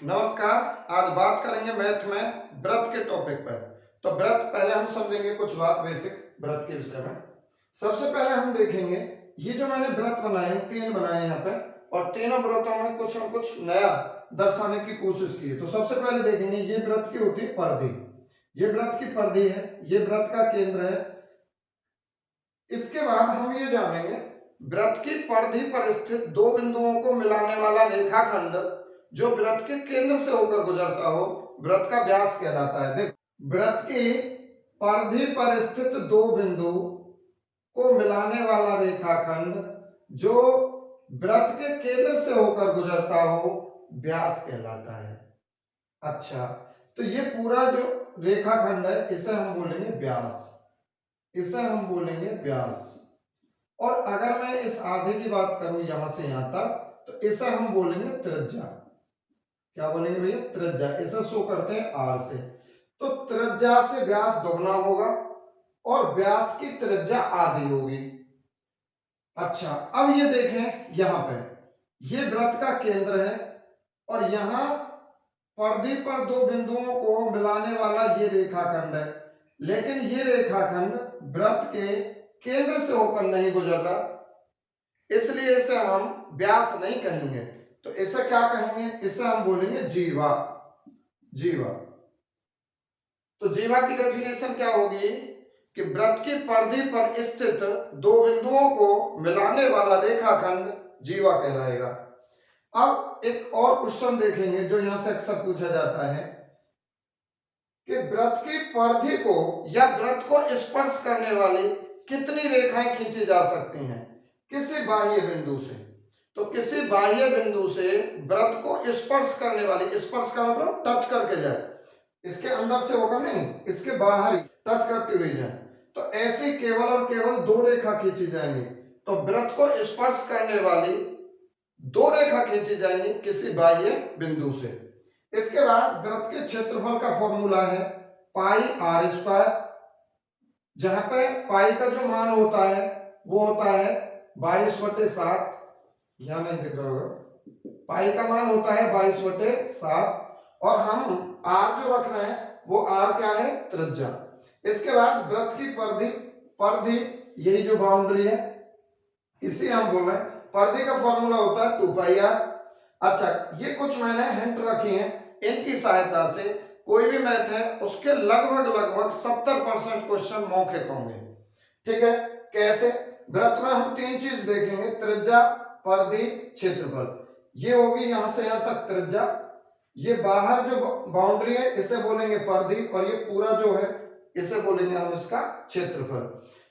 नमस्कार। आज बात करेंगे मैथ में व्रत के टॉपिक पर। तो व्रत पहले हम समझेंगे कुछ बात बेसिक व्रत के विषय में। सबसे पहले हम देखेंगे ये जो मैंने व्रत बनाए तीन बनाए यहाँ पे, और तीनों व्रतों में कुछ न कुछ नया दर्शाने की कोशिश की है। तो सबसे पहले देखेंगे ये व्रत की होती है परिधि, ये व्रत की परिधि है, ये व्रत का केंद्र है। इसके बाद हम ये जानेंगे व्रत की परिधि पर स्थित दो बिंदुओं को मिलाने वाला रेखाखंड जो व्रत के केंद्र से होकर गुजरता हो व्रत का व्यास कहलाता है। देखो, व्रत की परिधि पर स्थित दो बिंदु को मिलाने वाला रेखाखंड जो व्रत के केंद्र से होकर गुजरता हो व्यास कहलाता है। अच्छा, तो ये पूरा जो रेखाखंड है इसे हम बोलेंगे व्यास, इसे हम बोलेंगे व्यास। और अगर मैं इस आधे की बात करूं यहां से यहां तक, तो इसे हम बोलेंगे त्रिज्या। क्या बोलेंगे भैया? त्रिज्या। इसे शो करते हैं आर से। तो त्रिज्या से व्यास दोगुना होगा और व्यास की त्रिज्या आधी होगी। अच्छा, अब ये देखें यहां पे ये व्रत का केंद्र है और यहां परिधि पर दो बिंदुओं को मिलाने वाला ये रेखाखंड है, लेकिन ये रेखाखंड व्रत के केंद्र से होकर नहीं गुजर रहा, इसलिए इसे हम व्यास नहीं कहेंगे। तो इसे क्या कहेंगे? इसे हम बोलेंगे जीवा। जीवा। तो जीवा की डेफिनेशन क्या होगी कि व्रत की परिधि पर स्थित दो बिंदुओं को मिलाने वाला रेखाखंड जीवा कहलाएगा। अब एक और क्वेश्चन देखेंगे जो यहां से अक्सर पूछा जाता है कि व्रत की परिधि को या व्रत को स्पर्श करने वाली कितनी रेखाएं खींची जा सकती हैं किसी बाह्य बिंदु से। तो किसी बाह्य बिंदु से व्रत को स्पर्श करने वाली, स्पर्श का मतलब टच करके जाए, इसके अंदर से होकर नहीं, इसके बाहर टच करती हुई जाए, तो ऐसी केवल और केवल दो रेखा खींची जाएंगी। तो व्रत को स्पर्श करने वाली दो रेखा खींची जाएंगी किसी बाह्य बिंदु से। इसके बाद व्रत के क्षेत्रफल का फॉर्मूला है पाई आर स्क्वायर, जहां पे पाई का जो मान होता है वो होता है 22/7। यहां नहीं दिख रहा होगा, पाई का मान होता है 22/7 और हम आर जो रख रहे हैं वो आर क्या है? त्रिज्या। इसके बाद व्रत की परिधि, परिधि यही जो बाउंड्री है इसी हम बोल रहे हैं। परिधि का फॉर्मूला होता है 2πr। अच्छा, ये कुछ मैंने हिंट रखी हैं, इनकी सहायता से कोई भी मैथ है उसके लगभग 70% क्वेश्चन मौखिक होंगे। ठीक है, कैसे? व्रत में हम तीन चीज देखेंगे, त्रिज्या, परिधि, क्षेत्रफल। ये होगी यहां से यहां तक त्रिज्या, ये बाहर जो बाउंड्री है इसे बोलेंगे परिधि, और ये पूरा जो है इसे बोलेंगे हम इसका क्षेत्रफल।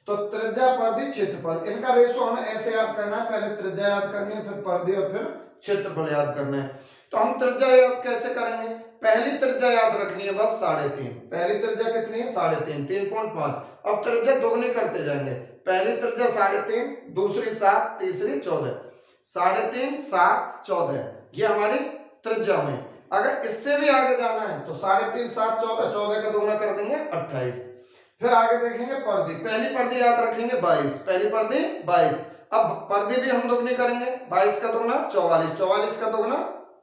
तो त्रिज्या, परिधि, क्षेत्रफल, इनका रेशो हमें ऐसे याद करना है, पहले त्रिज्या याद करनी है, फिर परिधि और फिर क्षेत्रफल याद करना है। तो हम त्रिज्या याद कैसे करेंगे? पहली त्रिज्या याद रखनी है बस 3.5। पहली त्रिज्या कितनी है? 3.5, 3.5। अब त्रिज्या दोगुनी करते जाएंगे, पहली त्रिज्या 3.5, दूसरी 7, तीसरी 14। 3.5, 7, 14 ये हमारी त्रिज्या हुई। अगर इससे भी आगे जाना है तो 3.5, 7, 14, 14 का दोगुना कर देंगे 28। फिर आगे देखेंगे परिधि, पहली परिधि याद रखेंगे 22, पहली परिधि 22। अब परिधि भी हम दोगुनी करेंगे, 22 का दोगुना 44, 44 का दोगुना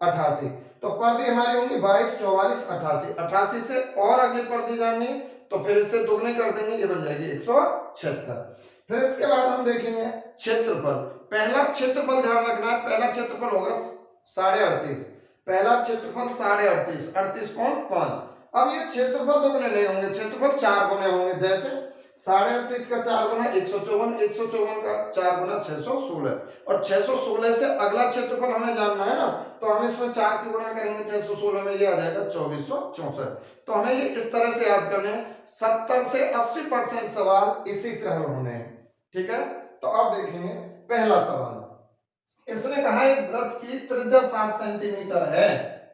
88। तो परिधि हमारी होंगी 22, 44, 88। 88 से और अगली परिधि जाननी है तो फिर इससे दोगुनी कर देंगे, ये बन जाएगी 176। फिर इसके बाद हम देखेंगे क्षेत्रफल। पहला क्षेत्रफल ध्यान रखना है, पहला क्षेत्रफल होगा 38.5, पहला क्षेत्रफल 38.5, 38.5। अब ये क्षेत्रफल दोगुने नहीं होंगे, क्षेत्रफल 4 गुने होंगे। जैसे 38.5 का 4 गुना 154, 154 का 4 गुना 616, और 616 से अगला क्षेत्रफल हमें जानना है ना, तो हम इसमें 4 की गुणा करेंगे 616 में, ये आ जाएगा 2464। तो हमें ये इस तरह से याद करने हैं। 70 से 80% सवाल इसी से हल होने हैं। ठीक है, तो अब देखेंगे पहला सवाल। इसने कहा एक व्रत की त्रिज्या 7 सेंटीमीटर है,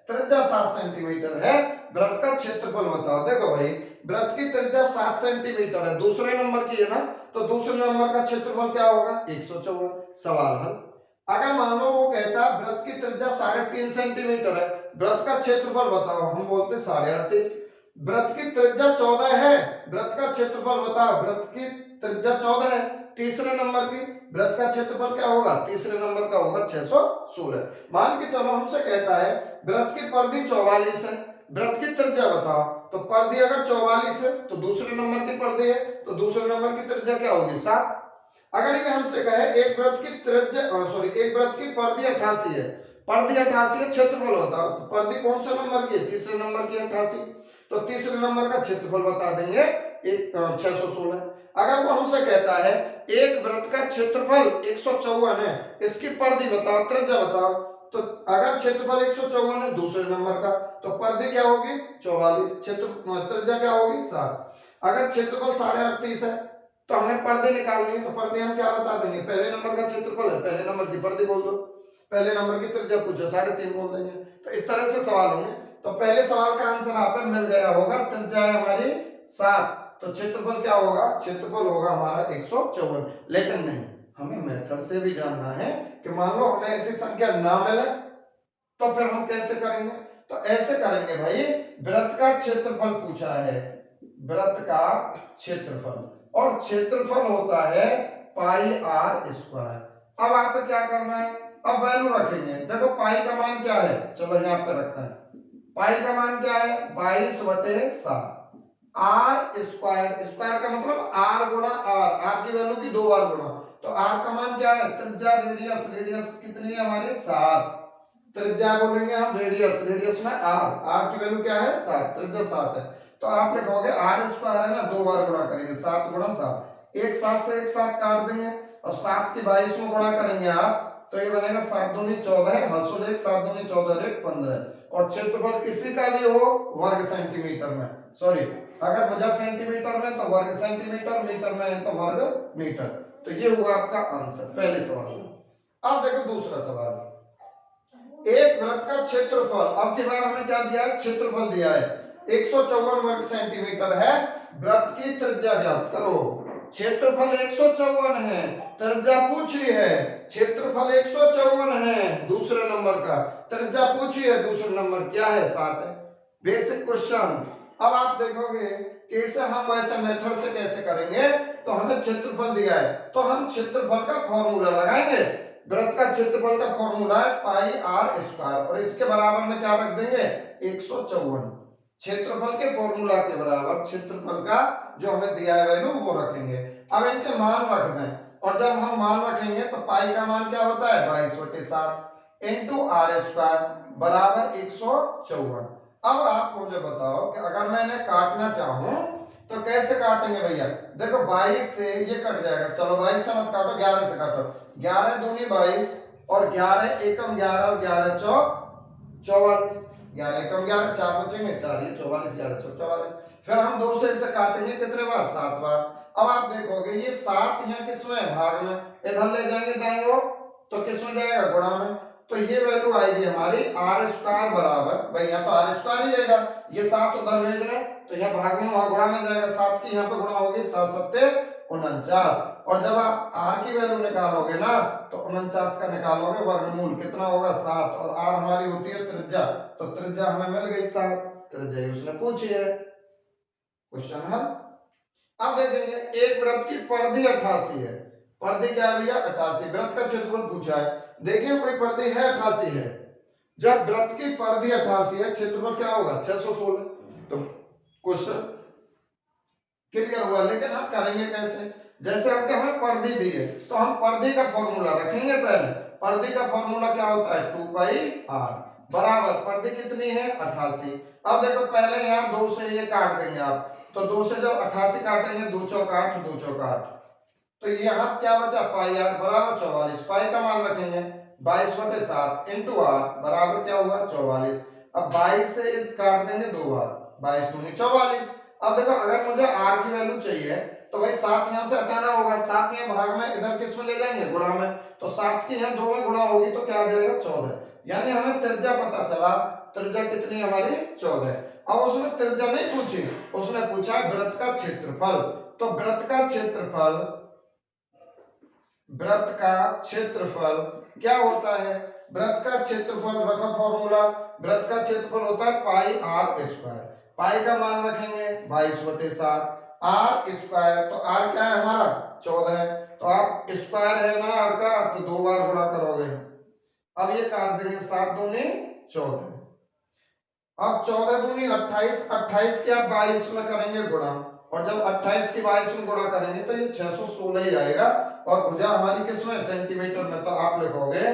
त्रिज्या 7 सेंटीमीटर है, व्रत का क्षेत्रफल बताओ। देखो भाई, व्रत की त्रिज्या 7 सेंटीमीटर है, दूसरे नंबर की है ना, तो दूसरे नंबर का क्षेत्रफल क्या होगा? 154। सवाल हल। अगर मान लो वो कहता है व्रत की त्रिज्या 3.5 सेंटीमीटर है, व्रत का क्षेत्रफल बताओ, हम बोलते 38.5। व्रत की त्रिज्या 14 है, व्रत का क्षेत्रफल बताओ, व्रत की त्रिज्या 14 है, तीसरे नंबर की, वृत्त का क्षेत्रफल क्या होगा, तीसरे नंबर का होगा 616। मान के चलो हमसे कहता है वृत्त की परिधि 44 है, वृत्त की त्रिज्या बताओ, तो परिधि अगर 44 है तो दूसरे नंबर की परिधि है, तो दूसरे नंबर की त्रिज्या क्या होगी 7। अगर ये हमसे कहे एक वृत्त की त्रिज्या एक वृत्त की परिधि 88 है, परिधि 88 है, क्षेत्रफल बताओ, तो परिधि कौन से नंबर की है, तीसरे नंबर की 88, तो तीसरे नंबर का क्षेत्रफल बता देंगे 616। अगर वो हमसे कहता है एक वृत्त का क्षेत्रफल 154 है, इसकी परिधि बताओ, त्रिज्या बताओ, तो अगर क्षेत्रफल 154 है दूसरे नंबर का, तो परिधि क्या होगी 44, त्रिज्या क्या होगी 7। अगर क्षेत्रफल 38.5 है तो हमें परिधि निकालनी है, तो परिधि हम क्या बता देंगे, पहले नंबर का क्षेत्रफल है, पहले नंबर की परिधि बोल दो, पहले नंबर की त्रिज्या पूछो 3.5 बोल देंगे। तो इस तरह से सवाल होंगे। तो पहले सवाल का आंसर आप मिल गया होगा, त्रिज्या है हमारी 7, तो क्षेत्रफल क्या होगा, क्षेत्रफल होगा हमारा 154। लेकिन नहीं, हमें मेथड से भी जानना है कि मान लो हमें ऐसी संख्या ना मिले तो फिर हम कैसे करेंगे। तो ऐसे करेंगे भाई, वृत्त का क्षेत्रफल पूछा है, वृत्त का क्षेत्रफल, और क्षेत्रफल होता है पाई आर स्क्वायर। अब आपको क्या करना है, अब वैल्यू रखेंगे। देखो पाई का मान क्या है, चलो यहाँ पे रखते हैं, पाई का मान क्या है 22/7, आर स्क्वायर, स्क्वायर का मतलब आर गुणा आर, आर की वैल्यू की 2 बार गुणा, तो आर का मान क्या है, त्रिज्या रेडियस, रेडियस कितनी है हमारी 7, त्रिज्या बोलेंगे हम रेडियस, रेडियस में आर, आर की वैल्यू क्या है 7, त्रिज्या 7 है, तो आप लिखोगे आर स्क्वायर है ना, 2 बार गुणा करेंगे 7 गुणा 7, एक 7 से एक 7 काट देंगे, और 7 की 22 में गुणा करेंगे आप, तो ये बनेगा 7 दूनी 14, हसुल 1, 7 दूनी 14 और 1 15, और क्षेत्रफल किसी का भी हो वर्ग सेंटीमीटर में, सॉरी अगर भुजा सेंटीमीटर में तो वर्ग सेंटीमीटर, मीटर में है तो वर्ग मीटर। तो ये हुआ आपका आंसर पहले सवाल में। अब देखो दूसरा सवाल, एक वृत्त का क्षेत्रफल, अब की बार हमें क्या दिया है, क्षेत्रफल दिया है 154 वर्ग सेंटीमीटर है, वृत्त की त्रिज्या ज्ञात करो। क्षेत्रफल 154 है, त्रिज्या पूछी है, क्षेत्रफल 154 है दूसरे नंबर का, त्रिज्या पूछी है दूसरे नंबर क्या है 7 है, बेसिक क्वेश्चन। अब आप देखोगे कि इसे हम वैसे मेथड से कैसे करेंगे, तो हमें क्षेत्रफल दिया है तो हम क्षेत्रफल का फॉर्मूला लगाएंगे। वृत्त का क्षेत्रफल का फॉर्मूला है पाई आर स्क्वायर, और इसके बराबर में क्या रख देंगे 154, क्षेत्रफल के फॉर्मूला के बराबर क्षेत्रफल का जो हमें दिया है वैल्यू वो रखेंगे। अब इनके मान रख दें, और जब हम मान रखेंगे तो पाई का मान क्या होता है 22/7 इंटू आर स्क्वायर बराबर 154। अब आप मुझे बताओ कि अगर मैंने काटना चाहूं तो कैसे काटेंगे भैया, देखो 22 से ये कट जाएगा, चलो 22 से मत काटो, 11 से काटो, 11 दूनी 22 और 11 एकम 11 और 11 चौक 44, 11 एकम 11, 4 बचेंगे 4, ये 44, 11 चौक 44, फिर हम 2 से इसे काटेंगे कितने बार 7 बार। अब आप देखोगे ये 7 यहाँ किसमें है भाग में, इधर ले जाएंगे दाईं ओर तो किसमें जाएगा गुणा में, तो ये वैल्यू आएगी हमारी आर स्क्वायर बराबर, भाई यहाँ तो आर स्क्वायर ही रहेगा, ये 7 उधर भेज रहे तो यहाँ भाग में वहां गुणा में जाएगा, 7 की यहाँ पे गुणा होगी 7 सत्ते 49, और जब आप आर की वैल्यू निकालोगे ना तो 49 का निकालोगे वर्गमूल कितना होगा 7, और आर हमारी होती है त्रिज्या, तो त्रिज्या हमें मिल गई 7, त्रिज्या उसने पूछी है, क्वेश्चन है। अब देखेंगे एक वृत्त की परिधि 88 है, परिधि क्या है भैया 88, वृत्त का क्षेत्रफल पूछा है, देखिए कोई परिधि है 88 है, जब वृत्त की परिधि 88 है क्षेत्रफल क्या होगा 616, तो क्वेश्चन क्लियर हुआ। लेकिन हम करेंगे कैसे, जैसे हमके हमें परिधि दी है तो हम परिधि का फॉर्मूला रखेंगे। पहले परिधि का फॉर्मूला क्या होता है 2 पाई आर बराबर परिधि कितनी है 88। अब देखो पहले यहाँ 2 से ये काट देंगे आप, तो 2 से जब 88 काटेंगे 2 चौक 8, 2 चौक 8, तो यहाँ क्या बचा पाई आर बराबर 44, पाई का मान रखेंगे 22/7 इंटू आर बराबर क्या हुआ 44। अब 22 से काट देंगे 2 बार, 22 दूनी 44। अब देखो अगर मुझे आर की वैल्यू चाहिए तो भाई 7 यहाँ से हटाना होगा, 7 यहाँ भाग में इधर किस में ले जाएंगे गुणा में, तो 7 की यहाँ 2 में गुणा होगी तो क्या आ जाएगा 14, यानी हमें त्रिज्या पता चला, त्रिज्या कितनी हमारी 14। अब उसने त्रिज्या नहीं पूछी, उसने पूछा वृत्त का क्षेत्रफल, तो वृत्त का क्षेत्रफल, वृत्त का क्षेत्रफल क्या होता है, वृत्त का क्षेत्रफल रखो फॉर्मूला, वृत्त का क्षेत्रफल होता है पाई आर स्क्वायर, पाई का मान रखेंगे 22/7 आर स्क्वायर, तो आर क्या है हमारा 14 है, तो तो आप स्क्वायर है ना आर का, तो 2 बार गुणा करोगे। अब ये काट देंगे, 7 दूनी 14। अब 14 दूनी 28, 28 के आप 22 में करेंगे गुणा, और जब 28 की 22 में गुणा करेंगे तो ये 616 ही आएगा। और भुजा हमारी किस में, सेंटीमीटर में, तो आप लिखोगे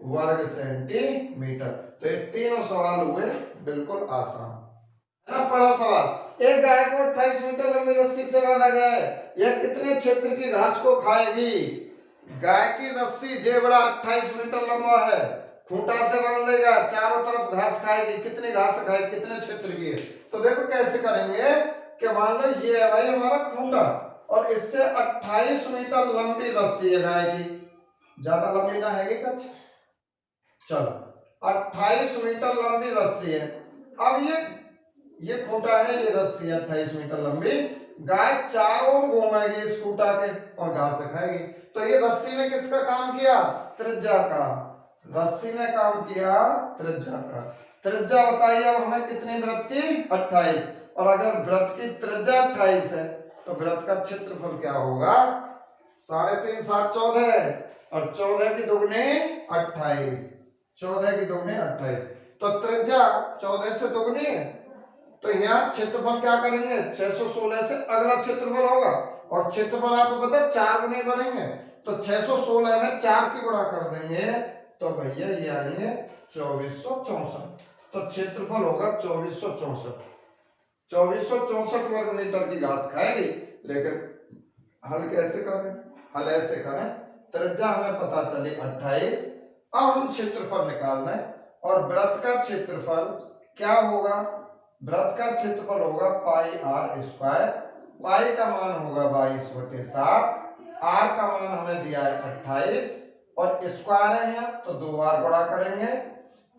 वर्ग सेंटीमीटर। तो ये तीनों सवाल हुए बिल्कुल आसान है ना। पढ़ा सवाल, एक गाय को 28 मीटर लंबी रस्सी से बांधा गया है, यह कितने क्षेत्र की घास को खाएगी? गाय की रस्सी जेबड़ा 28 मीटर लंबा है, खूंटा से बांध देगा, चारों तरफ घास खाएगी, कितनी घास खाएगी, कितने क्षेत्र की है? तो देखो कैसे करेंगे कि मान लो ये है भाई हमारा खूंटा, और इससे 28 मीटर लंबी रस्सी है गाय की, ज्यादा लंबी ना है कच्छ, चलो 28 मीटर लंबी रस्सी है। अब ये खूंटा है, ये रस्सी है 28 मीटर लंबी, गाय चारों घूमेगी इस खूंटा के और घास खाएगी। तो ये रस्सी ने किसका काम किया? त्रिज्या का। रस्सी ने काम किया त्रिज्या का। त्रिज्या बताइए अब हमें कितनी वृत्त की? 28। और अगर वृत्त की त्रिज्या 28 है तो वृत्त का क्षेत्रफल क्या होगा? 3.5 7 14, और 14 की दुगनी 28, 14 की दुगनी 28, तो त्रिज्या 14 से दुगनी है, तो यहाँ क्षेत्रफल क्या करेंगे? 616 से अगला क्षेत्रफल होगा, और क्षेत्रफल आपको पता है 4 गुने बढ़ेंगे, तो 616 में 4 की गुणा कर देंगे तो भैया ये आएंगे 2464। तो क्षेत्रफल होगा 2464। 2464 वर्ग मीटर की घास खाएगी। लेकिन हल कैसे करें? हल ऐसे करें, त्रिज्या हमें पता चली 28, अब हम क्षेत्रफल निकालना है, और वृत्त का क्षेत्रफल क्या होगा? वृत्त का क्षेत्रफल होगा पाई आर स्क्वायर। पाई का मान होगा 22/7, आर का मान हमें दिया है 28, और स्क्वायर है यहाँ तो 2 बार गुणा करेंगे,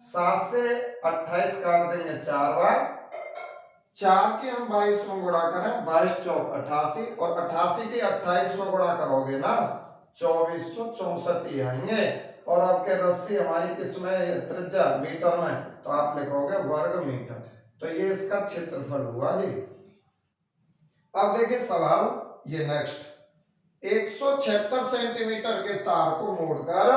7 से 28 काट देंगे 4 बार, 4 की हम 22 में गुणा करें, 22 चौक 88, और 88 की 28 में गुणा करोगे ना 2464 ही आएंगे। और आपके रस्सी हमारी किसमें? त्रिज्या मीटर में, तो आप लिखोगे वर्ग मीटर। तो ये इसका क्षेत्रफल हुआ जी। अब देखिए सवाल ये नेक्स्ट, 176 सेंटीमीटर के तार को मोड़कर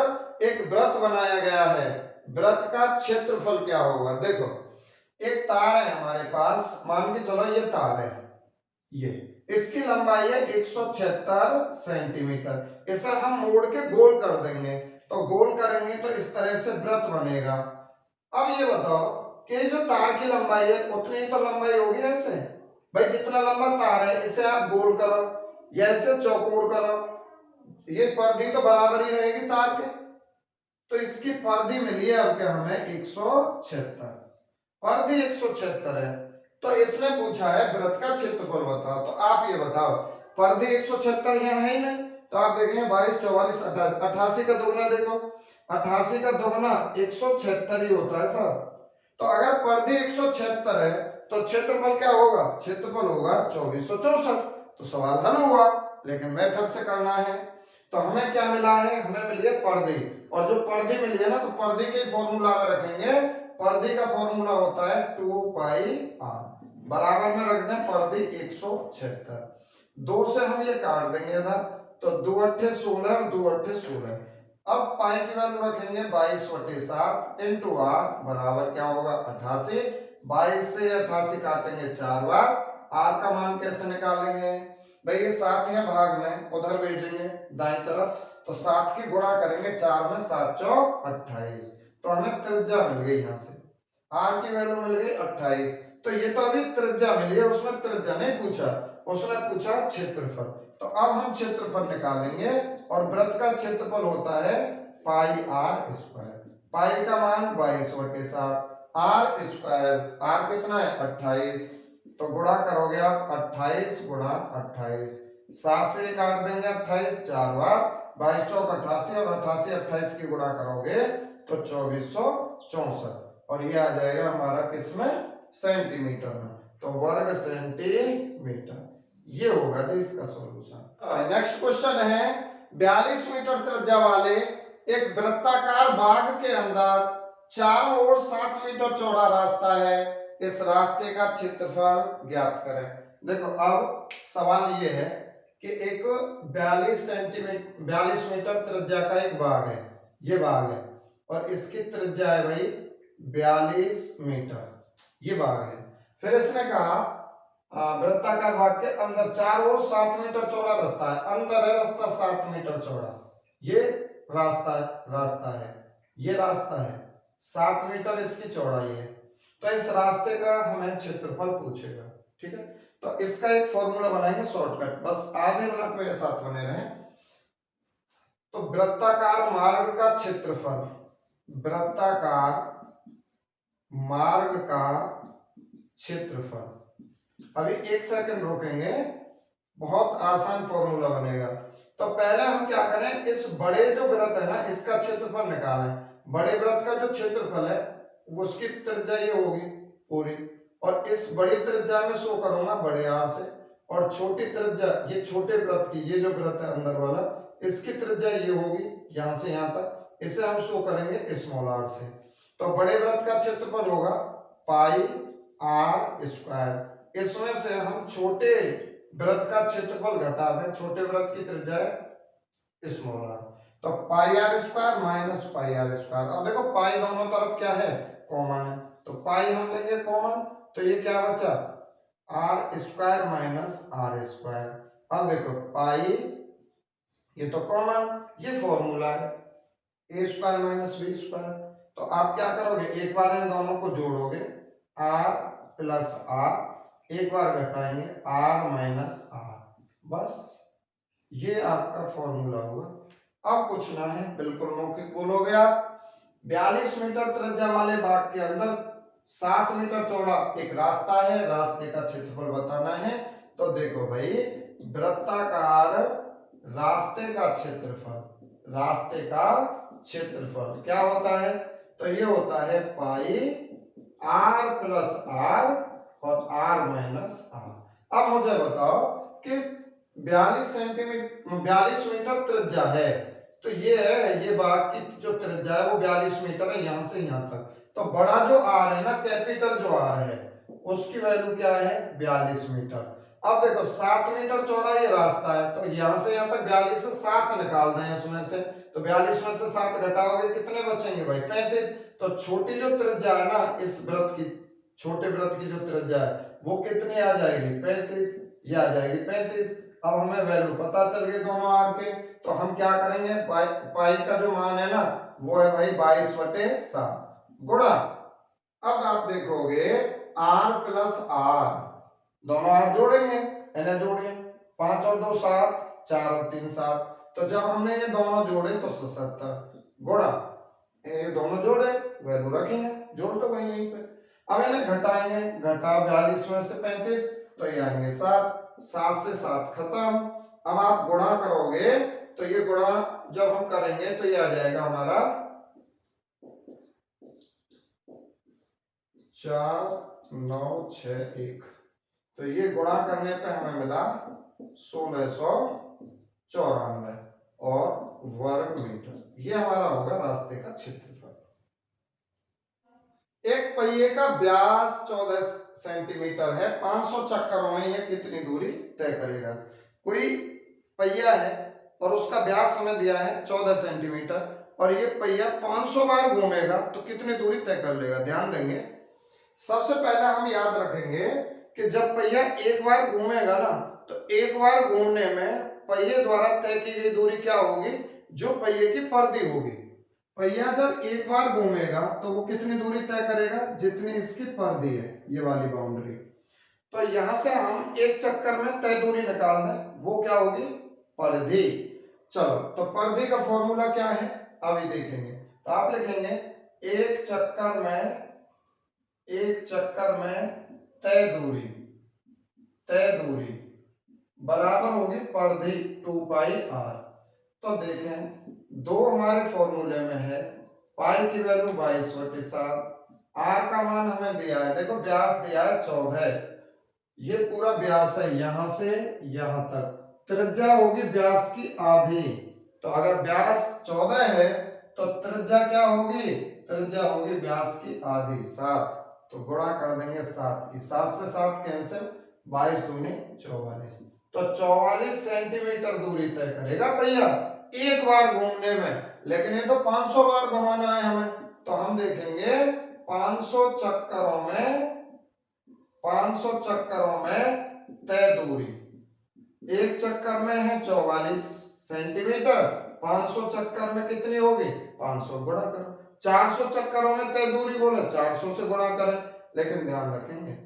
एक वृत्त बनाया गया है, वृत्त का क्षेत्रफल क्या होगा? देखो एक तार है हमारे पास, मान के चलो ये तार है, ये इसकी लंबाई है 176 सेंटीमीटर, इसे हम मोड़ के गोल कर देंगे, तो गोल करेंगे तो इस तरह से वृत्त बनेगा। अब ये बताओ कि जो तार की लंबाई है उतनी तो लंबाई होगी ऐसे, भाई जितना लंबा तार है इसे आप गोल करो या इसे चौकोर करो, ये परिधि तो बराबर ही रहेगी तार के, तो इसकी परिधि मिली है अब क्या हमें? 176, परिधि 176 है। तो इसने पूछा है वृत्त का क्षेत्रफल बताओ, तो आप ये बताओ परिधि 176 यहाँ है ही नहीं, तो आप देखेंगे 22 44 28, 88 का दोगुना देखो, 88 का दोगुना 176 ही होता है साहब। तो अगर परिधि 176 है तो क्षेत्रफल क्या होगा? क्षेत्रफल होगा 2464। तो सवाल हल हुआ, लेकिन मेथड से करना है। तो हमें क्या मिला है? हमें मिली है परिधि, और जो परिधि मिली है ना, तो परिधि के फॉर्मूला में रखेंगे, परिधि का फॉर्मूला होता है 2 पाई आर, बराबर में रख दें परिधि 176, 2 से हम ये काट देंगे इधर, तो 2 अट्ठे 16 और 2 अट्ठे 16। अब पाई की वैल्यू रखेंगे 22/7 इंटू आर, बराबर क्या होगा? 88। 22 से 88 काटेंगे 4 बार, आर का मान कैसे निकालेंगे? भाई ये 7 है भाग में, उधर भेजेंगे दाएं तरफ, तो 7 की गुणा करेंगे 4 में, 7 चौक 28, तो हमें त्रिज्या मिल गई, यहाँ से आर की वैल्यू मिल गई 28। तो ये तो अभी त्रिज्या मिली है, उसने त्रिज्या नहीं पूछा, उसने पूछा क्षेत्रफल। तो अब हम क्षेत्रफल निकालेंगे, और वृत्त का क्षेत्रफल होता है पाई आर स्क्वायर, पाई का मान 22/7, आर स्क्वायर, आर कितना है? 28, तो गुणा करोगे आप 28 गुणा 28, 7 से काट देंगे 28 4 बार, 22 चौक 88, और 88 28 की गुणा करोगे तो 2464, और ये आ जाएगा हमारा किसमें? सेंटीमीटर में, तो वर्ग सेंटीमीटर। ये होगा जी इसका सॉल्यूशन। नेक्स्ट क्वेश्चन है, 42 मीटर त्रिज्या वाले एक वृत्ताकार बाग के अंदर चारों ओर 7 मीटर चौड़ा रास्ता है, इस रास्ते का क्षेत्रफल ज्ञात करें। देखो अब सवाल ये है कि एक 42 मीटर त्रिज्या का एक भाग है, ये भाग है, और इसकी त्रिज्या है भाई 42 मीटर, ये भाग है। फिर इसने कहा वृत्ताकार भाग के अंदर 4 और 7 मीटर चौड़ा रास्ता है, अंदर है रास्ता 7 मीटर चौड़ा, ये रास्ता है, ये रास्ता है 7 मीटर इसकी चौड़ाई है। तो इस रास्ते का हमें क्षेत्रफल पूछेगा, ठीक है। तो इसका एक फॉर्मूला बनाएंगे शॉर्टकट, बस आधे मिनट मेरे साथ बने रहें। तो वृत्ताकार मार्ग का क्षेत्रफल, वृत्ताकार मार्ग का क्षेत्रफल, अभी 1 सेकंड रोकेंगे, बहुत आसान फॉर्मूला बनेगा। तो पहले हम क्या करें, इस बड़े जो वृत्त है ना इसका क्षेत्रफल निकालें। बड़े वृत्त का जो क्षेत्रफल है उसकी त्रिज्या ये होगी पूरी, और इस बड़ी त्रिज्या में शो करूंगा बड़े आर से, और छोटी त्रिज्या ये छोटे वृत्त की, ये जो वृत्त है अंदर वाला, इसकी त्रिज्या ये होगी यहां से यहां तक, इसे हम शो करेंगे स्मॉल आर से। तो बड़े वृत्त का क्षेत्रफल होगा पाई आर स्क्वायर, इसमें से हम छोटे वृत्त का क्षेत्रफल घटा दें, छोटे वृत्त की त्रिज्या है स्मॉल आर, तो pi R square minus pi R square. अब देखो पाई दोनों तरफ क्या है, कॉमन है, तो पाई हम लेंगे कॉमन, तो ये क्या बचा r square minus r square. अब देखो पाई ये तो कॉमन, ये फॉर्मूला है a square minus b square. तो आप क्या करोगे, एक बार इन दोनों को जोड़ोगे आर प्लस आर, एक बार घटाएंगे आर माइनस आर, बस ये आपका फॉर्मूला हुआ। अब पूछना है, बिल्कुल मौखिक बोलोगे आप, 42 मीटर त्रिज्या वाले भाग के अंदर 7 मीटर चौड़ा एक रास्ता है, रास्ते का क्षेत्रफल बताना है। तो देखो भाई वृत्ताकार रास्ते का क्षेत्रफल, रास्ते का क्षेत्रफल क्या होता है, तो ये होता है पाई आर प्लस आर और आर माइनस आर। अब मुझे बताओ कि 42 मीटर त्रिज्या है, तो ये है, ये भाग की जो त्रिज्या है वो 42 मीटर है यहां से यहां तक। तो बड़ा जो आर है ना, कैपिटल जो आर है, उसकी वैल्यू क्या है 42 मीटर। अब देखो 7 मीटर चौड़ा ये रास्ता है, तो यहां से यहां तक 42 से 7 निकाल दें इसमें से, तो 42 में से 7 घटाओगे कितने बचेंगे भाई 35। तो छोटी जो त्रिज्या है ना इस वृत्त की, छोटे वृत्त की जो त्रिज्या है वो कितनी आ जाएगी 35, ये आ जाएगी 35। अब हमें वैल्यू पता चल गई दोनों आर के, तो हम क्या करेंगे, पाई का जो मान है ना वो है भाई 22/7 गुणा, अब आप देखोगे आर प्लस आर, दोनों आर जोड़ेंगे, इन्हें जोड़िए, 5 और 2 7, 4 और 3 7, तो जब हमने ये दोनों जोड़े तो 77 गुणा, ये दोनों जोड़े वैल्यू रखेंगे, जोड़ दो भाई यहीं पे। अब इन्हें घटाएंगे, घटा 42 में से 35, तो ये आएंगे 7, 7 से 7 खत्म। अब आप गुणा करोगे तो ये गुणा जब हम करेंगे तो ये आ जाएगा हमारा 4 9 6 1, तो ये गुणा करने पे हमें मिला 1694 और वर्ग मीटर, ये हमारा होगा रास्ते का क्षेत्रफल। एक पहिए का व्यास 14 सेंटीमीटर है, 500 चक्करों में यह कितनी दूरी तय करेगा। कोई पहिया है और उसका व्यास हमें दिया है 14 सेंटीमीटर, और ये पहिया 500 बार घूमेगा तो कितनी दूरी तय कर लेगा। ध्यान देंगे, सबसे पहले हम याद रखेंगे कि जब पहिया एक बार घूमेगा ना, तो एक बार घूमने में पहिए द्वारा तय की गई दूरी क्या होगी, जो पहिए की परिधि होगी। पहिया जब एक बार घूमेगा तो वो कितनी दूरी तय करेगा, जितनी इसकी परिधि है, ये वाली बाउंड्री। तो यहां से हम एक चक्कर में तय दूरी निकाल दें, वो क्या होगी परिधि। चलो, तो परिधि का फॉर्मूला क्या है अभी देखेंगे। तो आप लिखेंगे एक चक्कर में तय दूरी बराबर होगी परिधि 2 पाई आर। तो देखें दो हमारे फॉर्मूले में है, पाई की वैल्यू 22/7, आर का मान हमें दिया है, देखो व्यास दिया है 14, ये पूरा व्यास है यहां से यहां तक, त्रिज्या होगी व्यास की आधी। तो अगर व्यास 14 है तो त्रिज्या क्या होगी, त्रिज्या होगी व्यास की आधी 7, तो गुणा कर देंगे 7 की, 7 से 7 कैंसिल, 22 दूनी 44, तो 44 सेंटीमीटर दूरी तय करेगा भैया एक बार घूमने में। लेकिन ये तो 500 बार घुमाना है हमें, तो हम देखेंगे 500 चक्करों में 500 चक्करों में तय दूरी, एक चक्कर में है 44 सेंटीमीटर, 500 चक्कर में कितनी होगी 500 गुणा करो। 400 चक्करों में तय दूरी बोले 400 से गुणा करें, लेकिन ध्यान रखेंगे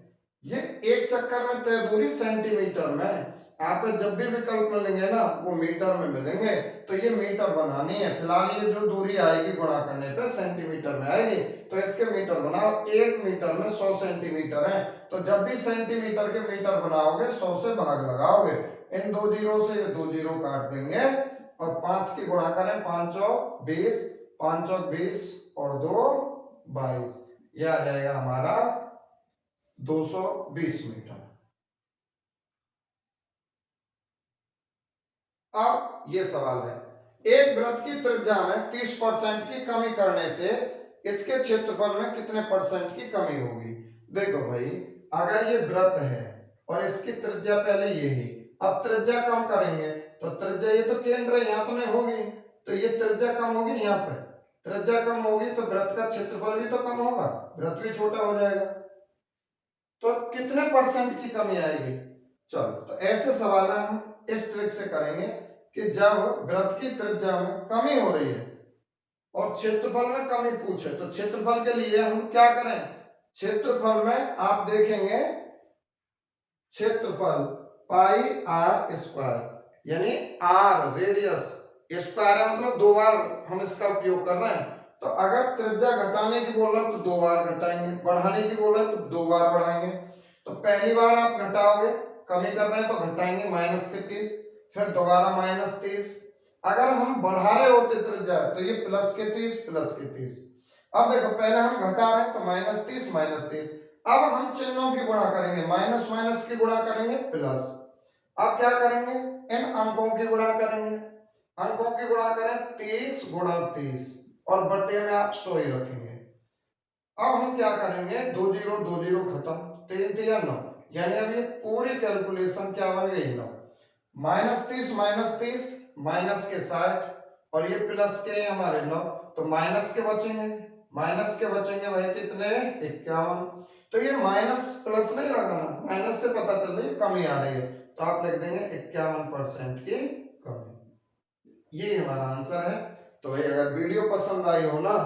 ये एक चक्कर में तय दूरी सेंटीमीटर में, आप जब भी विकल्प मिलेंगे ना वो मीटर में मिलेंगे, तो ये मीटर बनानी है। फिलहाल ये जो दूरी आएगी गुणा करने पे सेंटीमीटर में आएगी, तो इसके मीटर बनाओ। 1 मीटर में 100 सेंटीमीटर है, तो जब भी सेंटीमीटर के मीटर बनाओगे 100 से भाग लगाओगे, इन दो जीरो से ये दो जीरो काट देंगे और 5 की गुणा करें 5 और 20, 5 और 20 और 2 22, यह आ जाएगा हमारा 220 मीटर। अब ये सवाल है, एक वृत्त की त्रिज्या में 30% की कमी करने से इसके क्षेत्रफल में कितने परसेंट की कमी होगी। देखो भाई अगर ये वृत्त है और इसकी त्रिज्या पहले ये ही, अब त्रिज्या कम करेंगे तो त्रिज्या ये तो केंद्र है यहाँ तो नहीं होगी, तो ये त्रिज्या कम होगी, यहाँ पे त्रिज्या कम होगी तो वृत्त का क्षेत्रफल भी तो कम होगा, वृत्त भी छोटा हो जाएगा, तो कितने परसेंट की कमी आएगी। चलो तो ऐसे सवाल हम इस ट्रिक से करेंगे कि जब वृत्त की त्रिज्या में कमी हो रही है और क्षेत्रफल में कमी पूछे, तो क्षेत्रफल के लिए हम क्या करें, क्षेत्रफल में आप देखेंगे क्षेत्रफल पाई आर स्क्वायर, यानी आर रेडियस, स्क्वायर है मतलब 2 बार हम इसका उपयोग कर रहे हैं, तो अगर त्रिज्या घटाने की बोल रहे हो तो 2 बार घटाएंगे, बढ़ाने की बोल रहे हैं तो 2 बार बढ़ाएंगे। तो पहली बार आप घटाओगे, कमी कर रहे हैं तो घटाएंगे -30, फिर दोबारा -30, अगर हम बढ़ा रहे होते त्रिज्या तो ये +30 +30। अब देखो पहले हम घटा रहे हैं तो -30 -30, अब हम चिन्हों की गुणा करेंगे, माइनस माइनस की गुणा करेंगे प्लस। अब क्या करेंगे, इन अंकों की गुणा करेंगे, अंकों की गुणा करें 30 गुणा 30 और बटे में आप 100 ही रखेंगे। अब हम क्या करेंगे, 2 जीरो खत्म, 3 3 9, यानी अब ये पूरी कैलकुलेशन क्या बन गई 9, -30 माइनस के 60 और ये प्लस के हमारे 9, तो माइनस के बचेंगे भाई कितने 51। तो ये माइनस प्लस नहीं लगाना, माइनस से पता चल रही है कमी आ रही है, तो आप लिख देंगे 51% की कमी। ये हमारा आंसर है। तो भाई अगर वीडियो पसंद आई हो ना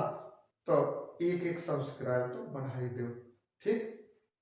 तो एक सब्सक्राइब तो बढ़ा ही दो, ठीक।